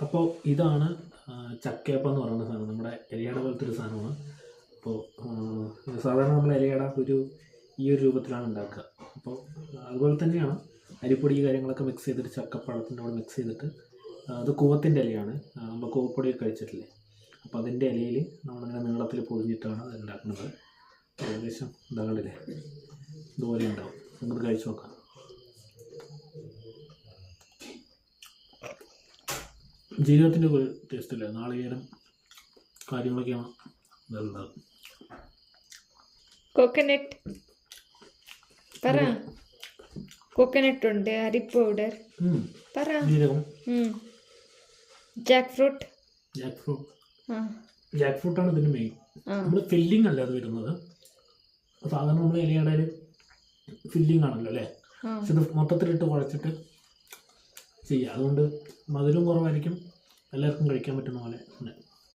അപ്പോൾ ഇതാണ് ചക്കയപ്പം എന്ന് പറയുന്ന സാധനം. നമ്മുടെ ഇലയട പോലത്തെ ഒരു സാധനമാണ്. അപ്പോൾ സാധാരണ നമ്മൾ ഇലയട ഈ ഒരു രൂപത്തിലാണ് ഉണ്ടാക്കുക. അപ്പോൾ അതുപോലെ തന്നെയാണ് അരിപ്പൊടി കാര്യങ്ങളൊക്കെ മിക്സ് ചെയ്തിട്ട് ചക്കപ്പഴത്തിൻ്റെ കൂടെ മിക്സ് ചെയ്തിട്ട്, അത് കൂവത്തിൻ്റെ ഇലയാണ്. നമ്മൾ കൂവപ്പൊടിയൊക്കെ കഴിച്ചിട്ടില്ലേ, അപ്പോൾ അതിൻ്റെ ഇലയിൽ നമ്മളിങ്ങനെ നീളത്തിൽ പൊതിഞ്ഞിട്ടാണ് അത് ഉണ്ടാക്കുന്നത്. ഏകദേശം ഇതാകണ്ടില്ലേ, ഇതുപോലെ ഉണ്ടാവും. നമുക്ക് കഴിച്ച് നോക്കാം. ജീവിതത്തിൻ്റെ ഒരു ടേസ്റ്റ് ഇല്ല, നാളികേരം കാര്യങ്ങളൊക്കെയാണ് ഇതുള്ളത്. കോക്കനട്ട് പറ. കോക്കനട്ട് ഉണ്ട്, അരി പൗഡർ പറ. ജീരകം, ജാക്ക് ഫ്രൂട്ട്. ജാക്ക് ഫ്രൂട്ടാണ് ഇതിന് മെയിൻ. നമ്മൾ ഫില്ലിംഗ് അല്ല അത് വരുന്നത്. സാധാരണ നമ്മൾ ഇലയടയിൽ ഫില്ലിംഗ് ആണല്ലോ അല്ലേ, പക്ഷെ ഇത് മൊത്തത്തിലിട്ട് കുഴച്ചിട്ട് ചെയ്യുക. അതുകൊണ്ട് മധുരം കുറവായിരിക്കും, എല്ലാവർക്കും കഴിക്കാൻ പറ്റുന്ന പോലെ.